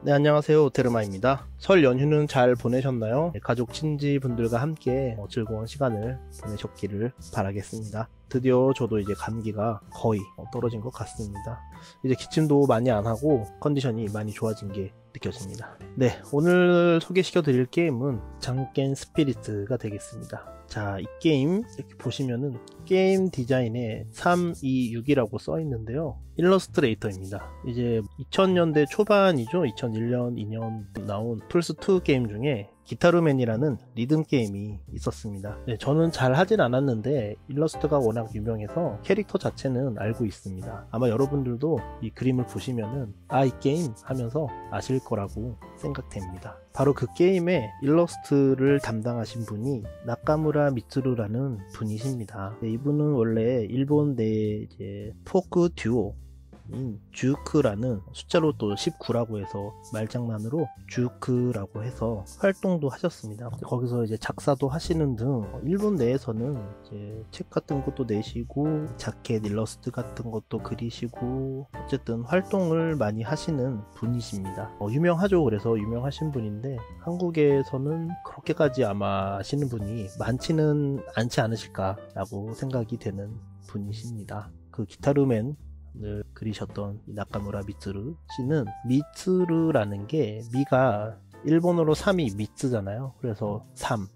네, 안녕하세요. 오테르마입니다. 설 연휴는 잘 보내셨나요? 가족 친지분들과 함께 즐거운 시간을 보내셨기를 바라겠습니다. 드디어 저도 이제 감기가 거의 떨어진 것 같습니다. 이제 기침도 많이 안 하고 컨디션이 많이 좋아진 게 느껴집니다. 네, 오늘 소개시켜 드릴 게임은 장깬 스피릿가 되겠습니다. 자, 이 게임 이렇게 보시면은 게임 디자인에 326이라고 써 있는데요. 일러스트레이터입니다. 이제 2000년대 초반이죠. 2001년, 2년 나온 플스2 게임 중에 기타르맨이라는 리듬 게임이 있었습니다. 네, 저는 잘 하진 않았는데 일러스트가 워낙 유명해서 캐릭터 자체는 알고 있습니다. 아마 여러분들도 이 그림을 보시면은 이 게임 하면서 아실 거라고 생각됩니다. 바로 그 게임의 일러스트를 담당하신 분이 나카무라 미츠루라는 분이십니다. 네, 이분은 원래 일본 내 포크 듀오 주크라는 숫자로 또 19라고 해서 말장난으로 주크라고 해서 활동도 하셨습니다. 거기서 이제 작사도 하시는 등 일본 내에서는 이제 책 같은 것도 내시고 자켓 일러스트 같은 것도 그리시고 어쨌든 활동을 많이 하시는 분이십니다. 유명하죠. 그래서 유명하신 분인데 한국에서는 그렇게까지 아마 아시는 분이 많지는 않지 않으실까라고 생각이 되는 분이십니다. 그 기타르맨 을 그리셨던 나카무라 미츠루 씨는 미츠루라는 게 미가 일본어로 3이 미츠잖아요. 그래서 3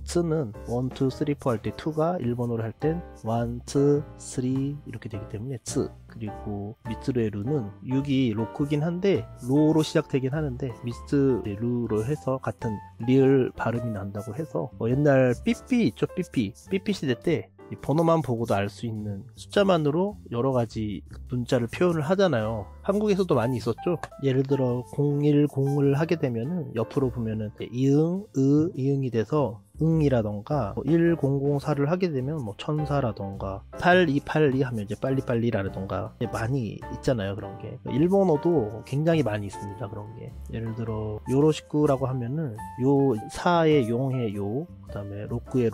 츠는 1, 2, 3, 4 할 때 2가 일본어로 할 땐 1, 2, 3 이렇게 되기 때문에 츠. 그리고 미츠루의 루는 6이 로크긴 한데 로로 시작되긴 하는데 미츠루로 해서 같은 리을 발음이 난다고 해서 옛날 삐삐 있죠. 삐삐 시대 때 이 번호만 보고도 알 수 있는 숫자만으로 여러 가지 문자를 표현을 하잖아요. 한국에서도 많이 있었죠. 예를 들어 010을 하게 되면은 옆으로 보면은 이응이 돼서 응이라던가 1004를 하게 되면 천사라던가 8282 하면 이제 빨리빨리라던가 많이 있잖아요. 그런 게 일본어도 굉장히 많이 있습니다. 그런 게 예를 들어 요로시쿠라고 하면은 요 사의 용의 요, 그 다음에 로크의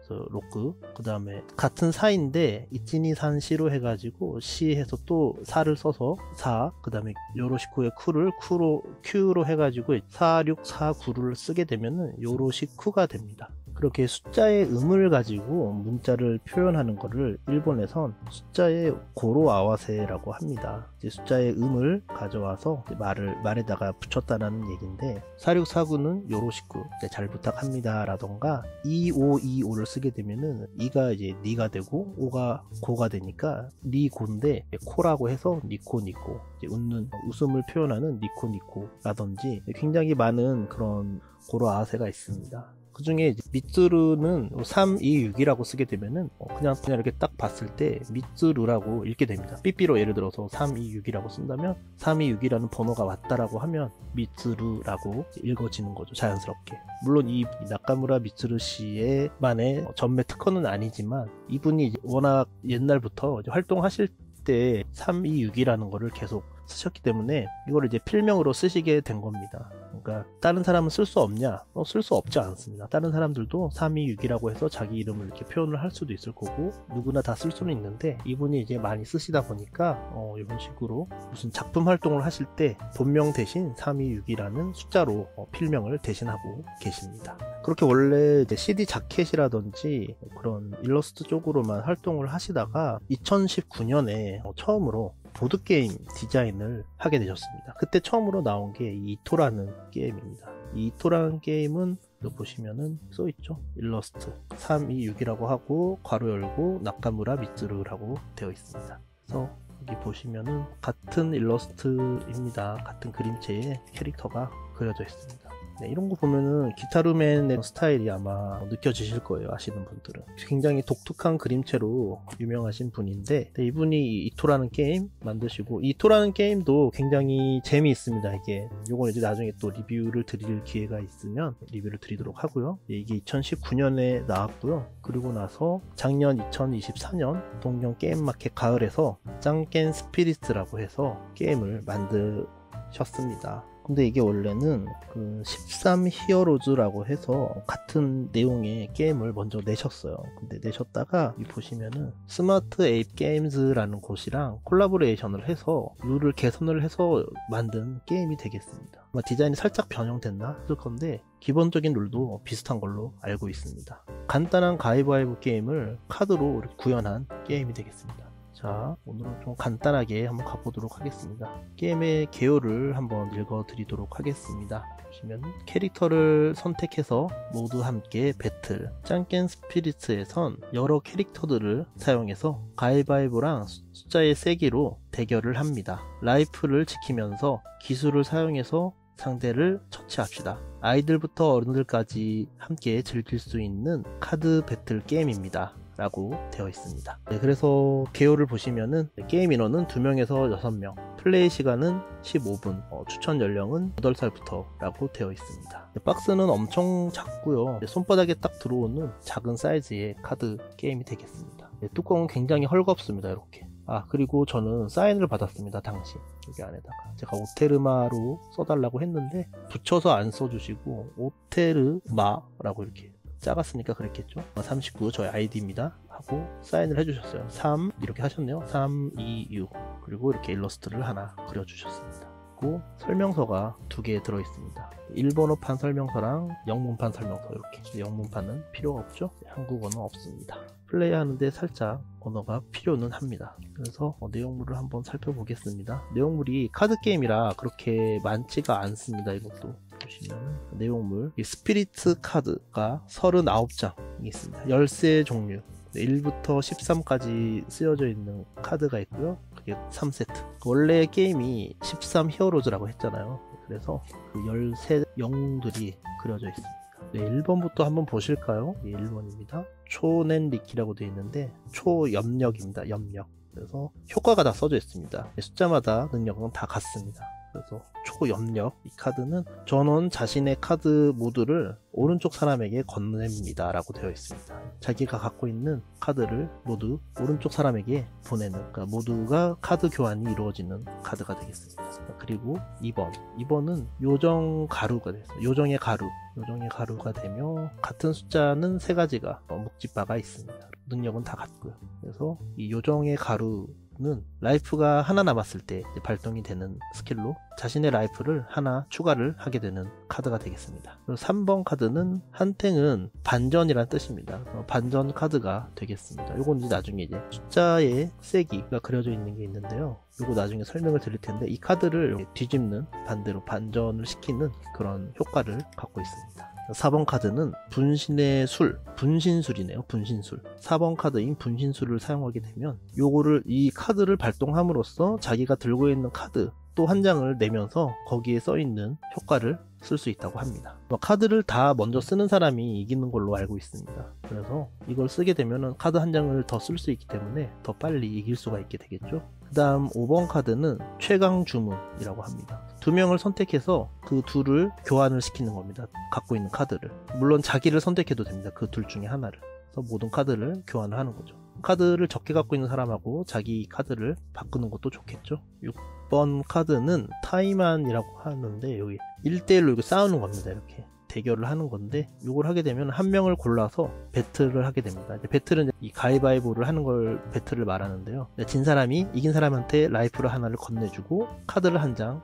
로크, 그 다음에 같은 사인데 이치니산 시로 해가지고 시 해서 또 사를 써서 사, 그 다음에 요로시쿠의 큐로 해가지고 4649를 쓰게 되면은 요로시쿠가 됩니다. 그렇게 숫자의 음을 가지고 문자를 표현하는 거를 일본에선 숫자의 고로아와세라고 합니다. 이제 숫자의 음을 가져와서 말에다가 붙였다는 얘기인데 4649는 요로시쿠 잘 부탁합니다 라던가 2525를 쓰게 되면은 2가 이제 니가 되고 5가 고가 되니까 니고인데 코라고 해서 니코 이제 웃음을 표현하는 니코 라든지 굉장히 많은 그런 고로아와세가 있습니다. 그 중에 미츠루는 326이라고 쓰게 되면은 그냥 이렇게 딱 봤을 때 미츠루라고 읽게 됩니다. 삐삐로 예를 들어서 326이라고 쓴다면 326이라는 번호가 왔다라고 하면 미츠루라고 읽어지는 거죠. 자연스럽게. 물론 이 나카무라 미츠루 씨의 만의 전매 특허는 아니지만 이분이 워낙 옛날부터 활동하실 때 326이라는 거를 계속 쓰셨기 때문에 이거를 이제 필명으로 쓰시게 된 겁니다. 그러니까 다른 사람은 쓸 수 없냐? 쓸 수 없지 않습니다. 다른 사람들도 326이라고 해서 자기 이름을 이렇게 표현을 할 수도 있을 거고 누구나 다 쓸 수는 있는데 이분이 이제 많이 쓰시다 보니까 이런 식으로 무슨 작품 활동을 하실 때 본명 대신 326이라는 숫자로 필명을 대신하고 계십니다. 그렇게 원래 이제 CD 자켓이라든지 그런 일러스트 쪽으로만 활동을 하시다가 2019년에 처음으로 보드게임 디자인을 하게 되셨습니다. 그때 처음으로 나온 게 이토라는 게임입니다. 이토라는 게임은 보시면은 써있죠. 일러스트 326이라고 하고 괄호 열고 나카무라 미츠루라고 되어 있습니다. 그래서 여기 보시면은 같은 일러스트입니다. 같은 그림체의 캐릭터가 그려져 있습니다. 네, 이런 거 보면은 기타르맨의 스타일이 아마 느껴지실 거예요. 아시는 분들은 굉장히 독특한 그림체로 유명하신 분인데 이분이 이토라는 게임 만드시고 이토라는 게임도 굉장히 재미있습니다. 요건 이제 나중에 또 리뷰를 드릴 기회가 있으면 리뷰를 드리도록 하고요. 이게 2019년에 나왔고요. 그리고 나서 작년 2024년 동경 게임마켓 가을에서 짱깬 스피릿이라고 해서 게임을 만드셨습니다. 근데 이게 원래는 그 13 히어로즈라고 해서 같은 내용의 게임을 먼저 내셨어요. 근데 내셨다가 이 보시면은 스마트 에이프 게임즈라는 곳이랑 콜라보레이션을 해서 룰을 개선을 해서 만든 게임이 되겠습니다. 아마 디자인이 살짝 변형됐나 했을 건데 기본적인 룰도 비슷한 걸로 알고 있습니다. 간단한 가위바위보 게임을 카드로 구현한 게임이 되겠습니다. 자, 오늘은 좀 간단하게 한번 가보도록 하겠습니다. 게임의 개요를 한번 읽어드리도록 하겠습니다. 보시면 캐릭터를 선택해서 모두 함께 배틀, 짱깬 스피릿에선 여러 캐릭터들을 사용해서 가위바위보랑 숫자의 세기로 대결을 합니다. 라이프를 지키면서 기술을 사용해서 상대를 처치합시다. 아이들부터 어른들까지 함께 즐길 수 있는 카드 배틀 게임입니다. 라고 되어 있습니다. 네, 그래서 개요를 보시면은 게임 인원은 2명에서 6명, 플레이 시간은 15분, 추천 연령은 8살부터 라고 되어 있습니다. 네, 박스는 엄청 작고요. 네, 손바닥에 딱 들어오는 작은 사이즈의 카드 게임이 되겠습니다. 네, 뚜껑은 굉장히 헐겁습니다. 이렇게. 그리고 저는 사인을 받았습니다. 당시 여기 안에다가 제가 오테르마로 써달라고 했는데 붙여서 안 써주시고 오테르마라고 이렇게 작았으니까 그랬겠죠. 39 저의 아이디입니다 하고 사인을 해주셨어요. 3 이렇게 하셨네요. 3, 2, 6 그리고 이렇게 일러스트를 하나 그려주셨습니다. 그리고 설명서가 2개 들어있습니다. 일본어판 설명서랑 영문판 설명서. 이렇게 영문판은 필요가 없죠. 한국어는 없습니다. 플레이하는데 살짝 언어가 필요는 합니다. 그래서 내용물을 한번 살펴보겠습니다. 내용물이 카드 게임이라 그렇게 많지가 않습니다. 이것도 보시면 내용물, 이 스피리트 카드가 39장이 있습니다. 열쇠 종류 1부터 13까지 쓰여져 있는 카드가 있고요. 그게 3세트. 원래 게임이 13 히어로즈라고 했잖아요. 그래서 그 13 영웅들이 그려져 있습니다. 네, 1번부터 한번 보실까요? 네, 1번입니다. 초넨리키라고 되어 있는데 초염력입니다. 염력. 그래서 효과가 다 써져 있습니다. 네, 숫자마다 능력은 다 같습니다. 그래서 초염력, 이 카드는 전원 자신의 카드 모두를 오른쪽 사람에게 건넵니다 라고 되어 있습니다. 자기가 갖고 있는 카드를 모두 오른쪽 사람에게 보내는, 그러니까 모두가 카드 교환이 이루어지는 카드가 되겠습니다. 그리고 2번은 요정 가루가 됐어요. 요정의 가루가 되며 같은 숫자는 3가지가 묵지바가 있습니다. 능력은 다 같고요. 그래서 이 요정의 가루는 라이프가 하나 남았을 때 발동이 되는 스킬로 자신의 라이프를 하나 추가를 하게 되는 카드가 되겠습니다. 그리고 3번 카드는 한탱은 반전이란 뜻입니다. 반전 카드가 되겠습니다. 요건 이제 나중에 이제 숫자의 세기가 그려져 있는 게 있는데요. 요거 나중에 설명을 드릴 텐데 이 카드를 뒤집는, 반대로 반전을 시키는 그런 효과를 갖고 있습니다. 4번 카드는 분신의 술, 분신술이네요. 분신술. 4번 카드인 분신술을 사용하게 되면 요거를, 이 카드를 발동함으로써 자기가 들고 있는 카드 또 한 장을 내면서 거기에 써있는 효과를 쓸 수 있다고 합니다. 카드를 다 먼저 쓰는 사람이 이기는 걸로 알고 있습니다. 그래서 이걸 쓰게 되면 카드 한 장을 더 쓸 수 있기 때문에 더 빨리 이길 수가 있게 되겠죠. 그 다음 5번 카드는 최강 주문이라고 합니다. 2명을 선택해서 그 둘을 교환을 시키는 겁니다. 갖고 있는 카드를. 물론 자기를 선택해도 됩니다. 그 둘 중에 하나를. 그래서 모든 카드를 교환을 하는 거죠. 카드를 적게 갖고 있는 사람하고 자기 카드를 바꾸는 것도 좋겠죠. 6번 카드는 타이만이라고 하는데 여기 1대1로 이렇게 싸우는 겁니다. 이렇게 대결을 하는 건데 이걸 하게 되면 한 명을 골라서 배틀을 하게 됩니다. 배틀은 이 가위바위보를 하는 걸 배틀을 말하는데요. 진 사람이 이긴 사람한테 라이프를 하나를 건네주고 카드를 한 장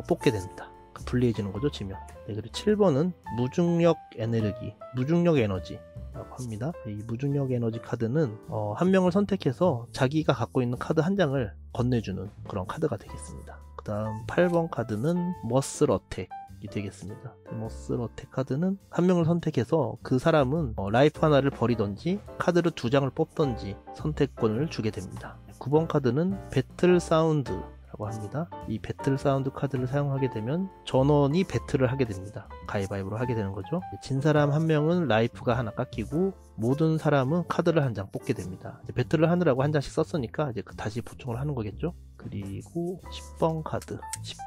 뽑게 됩니다. 불리해지는 거죠, 지면. 네, 그리고 7번은 무중력 에너지 라고 합니다. 이 무중력 에너지 카드는 한 명을 선택해서 자기가 갖고 있는 카드 한 장을 건네주는 그런 카드가 되겠습니다. 그 다음 8번 카드는 머슬 어택이 되겠습니다. 머슬 어택 카드는 한 명을 선택해서 그 사람은 라이프 하나를 버리던지 카드를 2장을 뽑던지 선택권을 주게 됩니다. 9번 카드는 배틀 사운드 라고 합니다. 이 배틀 사운드 카드를 사용하게 되면 전원이 배틀을 하게 됩니다. 가위바위보로 하게 되는 거죠. 진 사람 한 명은 라이프가 하나 깎이고 모든 사람은 카드를 한 장 뽑게 됩니다. 이제 배틀을 하느라고 한 장씩 썼으니까 이제 다시 보충을 하는 거겠죠. 그리고 10번 카드.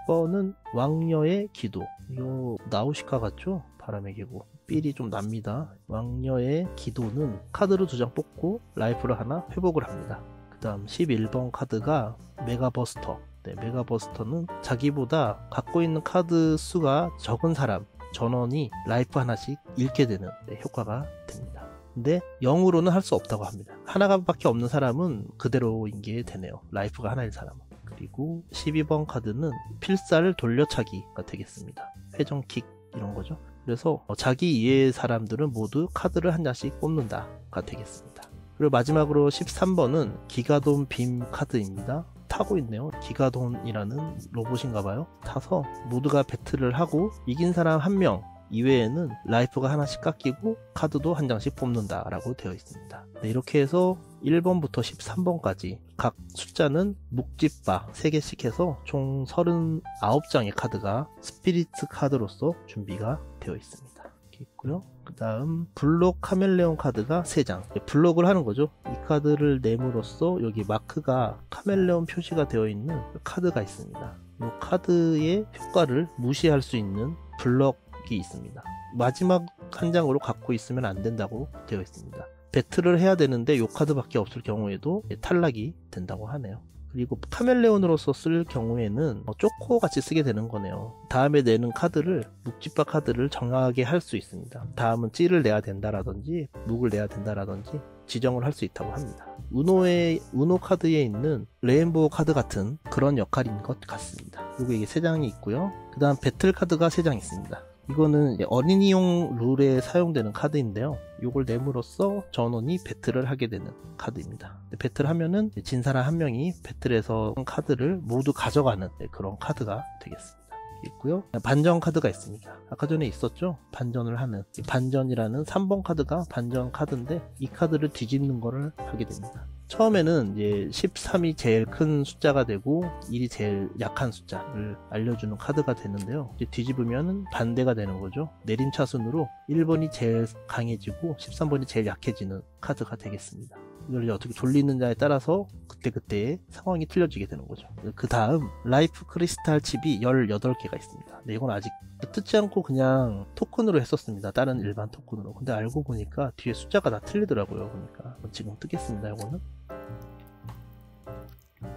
10번은 왕녀의 기도. 이거 나우시카 같죠? 바람의 계곡. 삘이 좀 납니다. 왕녀의 기도는 카드를 2장 뽑고 라이프를 하나 회복을 합니다. 그 다음 11번 카드가 메가버스터 네, 메가버스터는 자기보다 갖고 있는 카드 수가 적은 사람 전원이 라이프 하나씩 잃게 되는 효과가 됩니다. 근데 0으로는 할 수 없다고 합니다. 하나밖에 없는 사람은 그대로인 게 되네요. 라이프가 하나인 사람은. 그리고 12번 카드는 필살 돌려차기가 되겠습니다. 회전킥 이런 거죠. 그래서 자기 이외의 사람들은 모두 카드를 한 장씩 뽑는다가 되겠습니다. 그리고 마지막으로 13번은 기가돈 빔 카드입니다. 타고 있네요. 기가돈이라는 로봇인가봐요. 타서 모두가 배틀을 하고 이긴 사람 한 명 이외에는 라이프가 하나씩 깎이고 카드도 한 장씩 뽑는다 라고 되어 있습니다. 네, 이렇게 해서 1번부터 13번까지 각 숫자는 묵집바 3개씩 해서 총 39장의 카드가 스피리트 카드로서 준비가 되어 있습니다. 이렇게 있고요. 그 다음 블록 카멜레온 카드가 3장. 블록을 하는 거죠. 이 카드를 내므로써 여기 마크가 카멜레온 표시가 되어 있는 카드가 있습니다. 이 카드의 효과를 무시할 수 있는 블록이 있습니다. 마지막 한 장으로 갖고 있으면 안 된다고 되어 있습니다. 배틀을 해야 되는데 이 카드밖에 없을 경우에도 탈락이 된다고 하네요. 그리고 카멜레온으로서 쓸 경우에는 쪼코 같이 쓰게 되는 거네요. 다음에 내는 카드를 묵집바 카드를 정하게 할 수 있습니다. 다음은 찌를 내야 된다라든지 묵을 내야 된다라든지 지정을 할 수 있다고 합니다. 우노 카드에 있는 레인보우 카드 같은 그런 역할인 것 같습니다. 그리고 이게 3장이 있고요. 그 다음 배틀 카드가 3장 있습니다. 이거는 어린이용 룰에 사용되는 카드인데요. 이걸 내므로써 전원이 배틀을 하게 되는 카드입니다. 배틀 하면은 진 사람 한 명이 배틀에서 카드를 모두 가져가는 그런 카드가 되겠습니다. 있고요. 반전 카드가 있습니다. 아까 전에 있었죠? 반전을 하는 반전이라는 3번 카드가 반전 카드인데 이 카드를 뒤집는 거를 하게 됩니다. 처음에는 이제 13이 제일 큰 숫자가 되고 1이 제일 약한 숫자를 알려주는 카드가 되는데요. 이제 뒤집으면 반대가 되는 거죠. 내림차순으로 1번이 제일 강해지고 13번이 제일 약해지는 카드가 되겠습니다. 이걸 어떻게 돌리느냐에 따라서 그때그때의 상황이 틀려지게 되는 거죠. 그 다음 라이프 크리스탈 칩이 18개가 있습니다. 근데 이건 아직 뜯지 않고 그냥 토큰으로 했었습니다. 다른 일반 토큰으로. 근데 알고 보니까 뒤에 숫자가 다 틀리더라고요. 그러니까 지금 뜯겠습니다. 이거는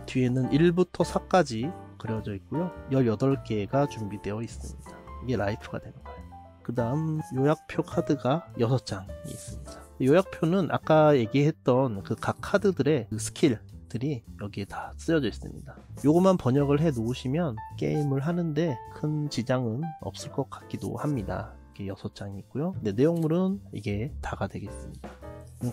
뒤에는 1부터 4까지 그려져 있고요. 18개가 준비되어 있습니다. 이게 라이프가 되는 거예요. 그 다음 요약표 카드가 6장이 있습니다. 요약표는 아까 얘기했던 그 각 카드들의 그 스킬들이 여기에 다 쓰여져 있습니다. 요것만 번역을 해 놓으시면 게임을 하는데 큰 지장은 없을 것 같기도 합니다. 이게 6장이 있고요. 근데 내용물은 이게 다가 되겠습니다.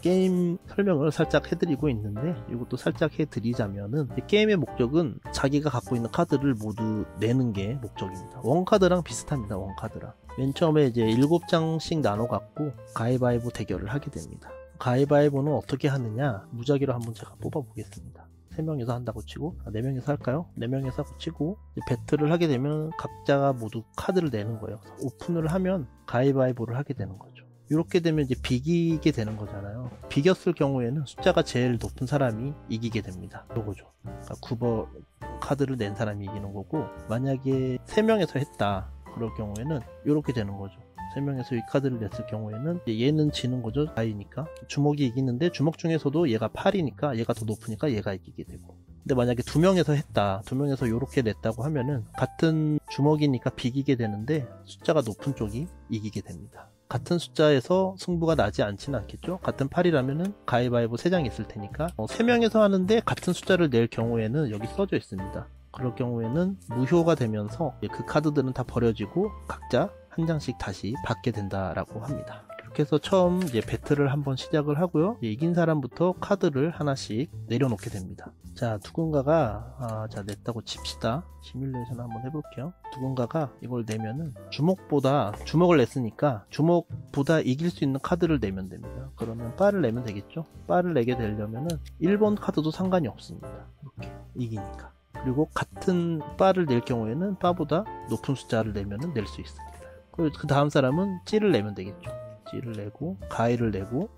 게임 설명을 살짝 해드리고 있는데 이것도 살짝 해드리자면은 게임의 목적은 자기가 갖고 있는 카드를 모두 내는 게 목적입니다. 원카드랑 비슷합니다. 원카드랑 맨 처음에 이제 7장씩 나눠 갖고 가위바위보 대결을 하게 됩니다. 가위바위보는 어떻게 하느냐, 무작위로 한번 제가 뽑아 보겠습니다. 3명이서 한다고 치고 4명이서 할까요? 4명이서 하고 치고 배틀을 하게 되면 각자가 모두 카드를 내는 거예요. 오픈을 하면 가위바위보를 하게 되는 거죠. 이렇게 되면 이제 비기게 되는 거잖아요. 비겼을 경우에는 숫자가 제일 높은 사람이 이기게 됩니다. 요거죠. 그러니까 9번 카드를 낸 사람이 이기는 거고, 만약에 3명에서 했다 그럴 경우에는 이렇게 되는 거죠. 3명에서 이 카드를 냈을 경우에는 얘는 지는 거죠. 4이니까 주먹이 이기는데 주먹 중에서도 얘가 8이니까 얘가 더 높으니까 얘가 이기게 되고, 근데 만약에 2명에서 했다, 2명에서 이렇게 냈다고 하면은 같은 주먹이니까 비기게 되는데 숫자가 높은 쪽이 이기게 됩니다. 같은 숫자에서 승부가 나지 않지는 않겠죠. 같은 8이라면은 가위바위보 3장이 있을 테니까 3명에서 하는데 같은 숫자를 낼 경우에는 여기 써져 있습니다. 그럴 경우에는 무효가 되면서 그 카드들은 다 버려지고 각자 한 장씩 다시 받게 된다라고 합니다. 이렇게 해서 처음 이제 배틀을 한번 시작을 하고요. 이긴 사람부터 카드를 하나씩 내려놓게 됩니다. 자, 누군가가 자 냈다고 칩시다. 시뮬레이션 한번 해볼게요. 누군가가 이걸 내면은 주먹을 냈으니까 주먹보다 이길 수 있는 카드를 내면 됩니다. 그러면 바를 내면 되겠죠. 바를 내게 되려면은 1번 카드도 상관이 없습니다. 이렇게 이기니까. 그리고 같은 바를 낼 경우에는 바보다 높은 숫자를 내면은 낼 수 있습니다. 그 다음 사람은 찌를 내면 되겠죠. 찌를 내고 가위를 내고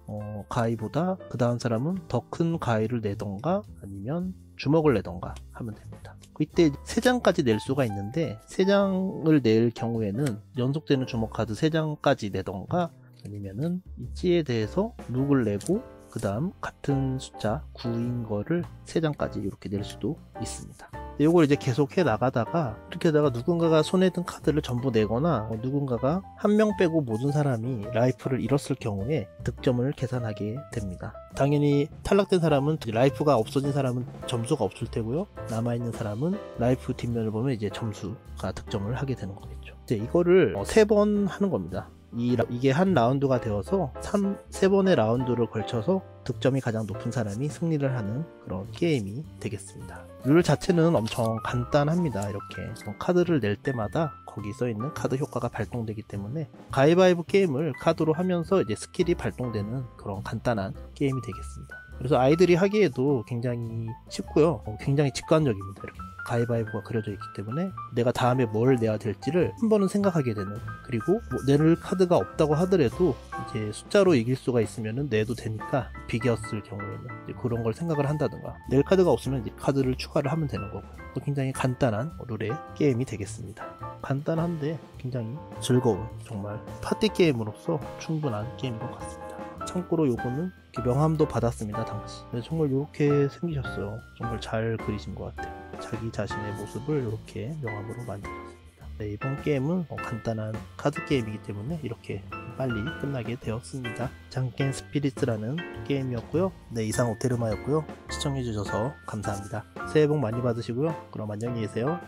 가위보다 그 다음 사람은 더 큰 가위를 내던가 아니면 주먹을 내던가 하면 됩니다. 이때 3장까지 낼 수가 있는데 3장을 낼 경우에는 연속되는 주먹 카드 3장까지 내던가 아니면은 이 찌에 대해서 룩을 내고 그 다음 같은 숫자 9인 거를 3장까지 이렇게 낼 수도 있습니다. 이걸 이제 계속 해 나가다가 이렇게 하다가 누군가가 손에 든 카드를 전부 내거나 누군가가 한 명 빼고 모든 사람이 라이프를 잃었을 경우에 득점을 계산하게 됩니다. 당연히 탈락된 사람은 라이프가 없어진 사람은 점수가 없을 테고요. 남아있는 사람은 라이프 뒷면을 보면 이제 점수가 득점을 하게 되는 거겠죠. 이제 이거를 3번 하는 겁니다. 이게 한 라운드가 되어서 3번의 라운드를 걸쳐서 득점이 가장 높은 사람이 승리를 하는 그런 게임이 되겠습니다. 룰 자체는 엄청 간단합니다. 이렇게 카드를 낼 때마다 거기 써있는 카드 효과가 발동되기 때문에 가위바위보 게임을 카드로 하면서 이제 스킬이 발동되는 그런 간단한 게임이 되겠습니다. 그래서 아이들이 하기에도 굉장히 쉽고요. 굉장히 직관적입니다. 이렇게 가위바위보가 그려져 있기 때문에 내가 다음에 뭘 내야 될지를 한 번은 생각하게 되는, 그리고 내를 카드가 없다고 하더라도 이제 숫자로 이길 수가 있으면 내도 되니까 비겼을 경우에는 이제 그런 걸 생각을 한다든가, 낼 카드가 없으면 이제 카드를 추가를 하면 되는 거고, 또 굉장히 간단한 룰의 게임이 되겠습니다. 간단한데 굉장히 즐거운, 정말 파티 게임으로서 충분한 게임인 것 같습니다. 참고로 요거는 명함도 받았습니다. 당시 정말 이렇게 생기셨어요. 정말 잘 그리신 것 같아요. 자기 자신의 모습을 이렇게 명함으로 만들었습니다. 네, 이번 게임은 간단한 카드 게임이기 때문에 이렇게 빨리 끝나게 되었습니다. 장깬 스피릿스라는 게임이었고요. 네, 이상 오테르마였고요. 시청해주셔서 감사합니다. 새해 복 많이 받으시고요. 그럼 안녕히 계세요.